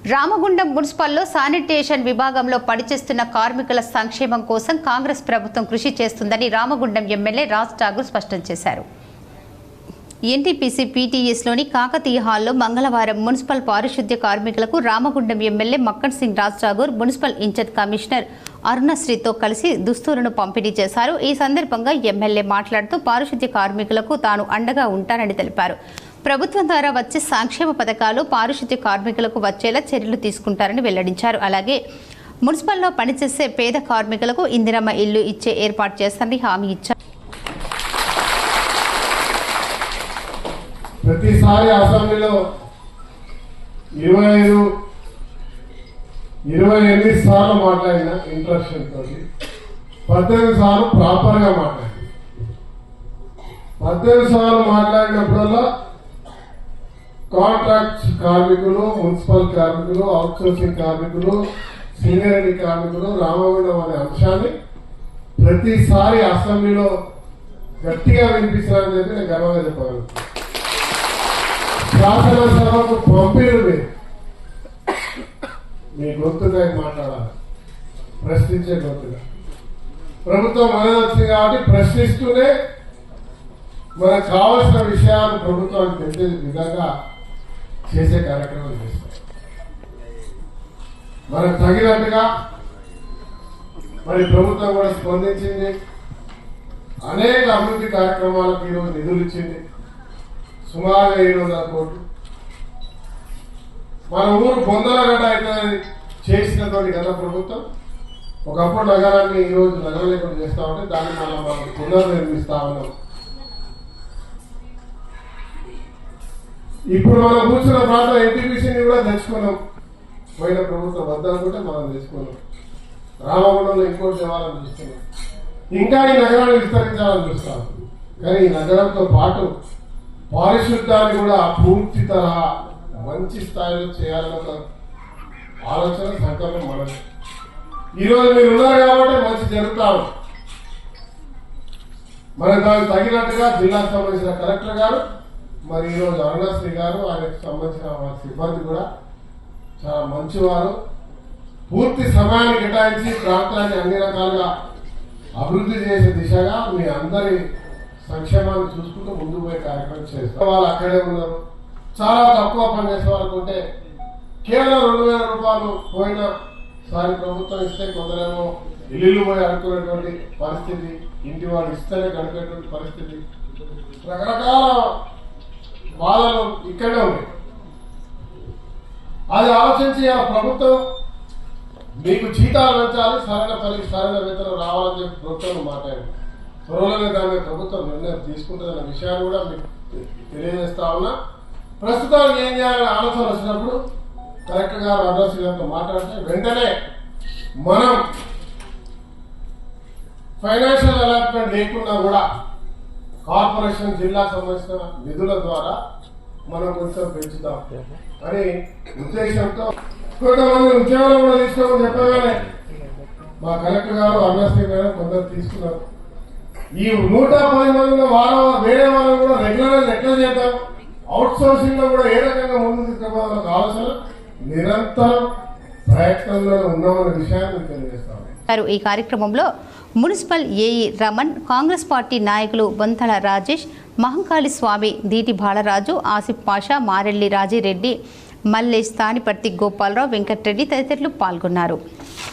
Ramagundam మున్సిపల్లో sanitation విభాగంలో పనిచేస్తున్న కార్మికుల సంక్షేమం కోసం కాంగ్రెస్ ప్రభుత్వం కృషి చేస్తుందని రామగుండం ఎమ్మెల్యే రాజ్ ఠాగూర్ స్పష్టం చేశారు. ఎన్టీపీసీ పీటీఎస్లోని కాకతీయ హాల్లో మంగళవారం మున్సిపల్ పారిశుద్ధ్య కార్మికులకు Ramagundam MLA Makkan Singh Raj Thakur municipal in charge commissioner అరుణశ్రీతో కలిసి దుస్తులను పంపిణీ చేశారు. ఈ సందర్భంగా ఎమ్మెల్యే మాట్లాడుతూ పారిశుద్ధ్య కార్మికులకు తాను అండగా ఉంటానని తెలిపారు. ప్రభుత్వం ద్వారా వచ్చే సంక్షేమ పథకాలు పారిశుద్ధ్య కార్మికులకు వచ్చేలా చర్యలు తీసుకుంటారని వెల్లడించారు. అలాగే మున్సిపల్లో పనిచేసే పేద కార్మికులకు ఇందిరమ్మ ఇల్లు ఇచ్చే ఏర్పాటు చేస్తారని హామీ ఇచ్చారు. ప్రతిసారి అసెంబ్లీలో 28 సార్లు మాట్లాడిన ఇంట్రక్షన్ తోటి 18 సార్లు ప్రాపర్గా మాట్లాడింది. 18 సార్లు మాట్లాడినప్పుడల్లా కాంట్రాక్ట్ కార్మికులు, మున్సిపల్ కార్మికులు, అవుట్సోర్సింగ్ కార్మికులు, సింగరేణి కార్మికులు, రామగుండం అనే అంశాన్ని ప్రతిసారి అసెంబ్లీలో గట్టిగా వినిపించాలని చెప్పి నేను గర్వంగా చెప్పగలుగుతాను. శాసనసభకు పంపిణీ మీ గొంతుగా మాట్లాడాలి, ప్రశ్నించే గొంతుగా. ప్రభుత్వం మనది వచ్చింది కాబట్టి ప్రశ్నిస్తూనే మనకు కావాల్సిన విషయాలు ప్రభుత్వానికి తెలిసే విధంగా చేసే కార్యక్రమం చేస్తాం. మనకు తగినట్టుగా మరి ప్రభుత్వం కూడా స్పందించింది. అనేక అభివృద్ధి కార్యక్రమాలకు ఈరోజు నిధులు ఇచ్చింది. సుమారుగా 700 కోట్లు. మన ఊరు బొందలగడ్డ అయితే చేసినటువంటి గత ప్రభుత్వం ఒకప్పుడు నగరాన్ని ఈరోజు నగరం లేకుండా చేస్తా ఉంటే దాన్ని మనం పునర్నిర్మిస్తా ఉన్నాం. ఇప్పుడు మనం కూర్చున్న ప్రాంతం ఎన్టీపీసీని కూడా తెచ్చుకున్నాం. పోయిన ప్రభుత్వం వద్దనుకుంటే మనం తెచ్చుకున్నాం. రామగుండంలో ఇంకోటి దేవాలని చూస్తున్నాం. ఇంకా ఈ నగరాన్ని విస్తరించాలని చూస్తాం. కానీ ఈ నగరంతో పాటు పారిశుద్ధ్యాన్ని కూడా పూర్తి తరహా మంచి స్థాయిలో చేయాలన్న ఆలోచన సంకల్పం మనది. ఈరోజు మీరు ఉన్నారు కాబట్టి మంచి జరుగుతారు. మనకు దానికి తగినట్టుగా జిల్లాకు సంబంధించిన కలెక్టర్ గారు, మరి ఈరోజు అరుణశ్రీ గారు, ఆయనకు సంబంధించిన సిబ్బంది కూడా చాలా మంచివారు. పూర్తి సమయాన్ని కేటాయించి ప్రాంతాన్ని అన్ని రకాలుగా అభివృద్ధి చేసే దిశగా మీ అందరి సంక్షేమాన్ని చూసుకుంటూ ముందుకు పోయే కార్యక్రమం చేస్తారు. వాళ్ళు అక్కడే ఉన్నారు. చాలా తక్కువ పనిచేసే వాళ్ళకు ఉంటే కేవలం 2000 రూపాయలు పోయినసారి ప్రభుత్వం ఇస్తే కొందరేమో ఇల్లు పోయి అనుకునేటువంటి పరిస్థితి, ఇంటి వాళ్ళు ఇస్తేనే గడిపేటువంటి పరిస్థితి, రకరకాల బాధలు ఇక్కడే ఉన్నాయి. అది ఆలోచించి ఆ ప్రభుత్వం మీకు జీతాలు పెంచాలి, సరైన పనికి సరైన వేతనం రావాలని చెప్పి ప్రభుత్వం మాట్లాడింది. త్వరలోనే దాని ప్రభుత్వం నిర్ణయం తీసుకుంటుందన్న విషయాన్ని కూడా మీకు తెలియజేస్తా ఉన్నా. ప్రస్తుతానికి ఏం చేయాలని ఆలోచన వచ్చినప్పుడు కలెక్టర్ గారు అడ్రస్ గారితో మాట్లాడితే వెంటనే మనం ఫైనాన్షియల్ అలాట్మెంట్ లేకుండా కూడా కార్పొరేషన్ జిల్లాకు సంబంధించిన నిధుల ద్వారా మనం కొంచెం పెంచుతాం అని ఉద్దేశంతో కొంతమంది ఉద్యోగాలు కూడా తీసుకోమని చెప్పగానే మా కలెక్టర్ గారు అడ్రస్ గారు కొందరు తీసుకున్నారు. ఈ 110 మంది వేరే వాళ్ళని కూడా రెగ్యులర్ ఎట్లా చేద్దాం, అవుట్ సోర్సింగ్ లో కూడా ఏ రకంగా ముందు తీసుకుపోవాలన్న ఆలోచన నిరంతరం ప్రయత్నంలో ఉన్నామన్న విషయాన్ని తెలియజేస్తాం. ఈ కార్యక్రమంలో municipal AE Raman, Congress party నాయకులు బొంతల రాజేష్, మహంకాళి స్వామి, దీటి బాలరాజు, ఆసిఫ్ పాషా, మారెల్లి రాజిరెడ్డి, మల్లేష్, తానిపర్తి గోపాలరావు, వెంకటరెడ్డి తదితరులు పాల్గొన్నారు.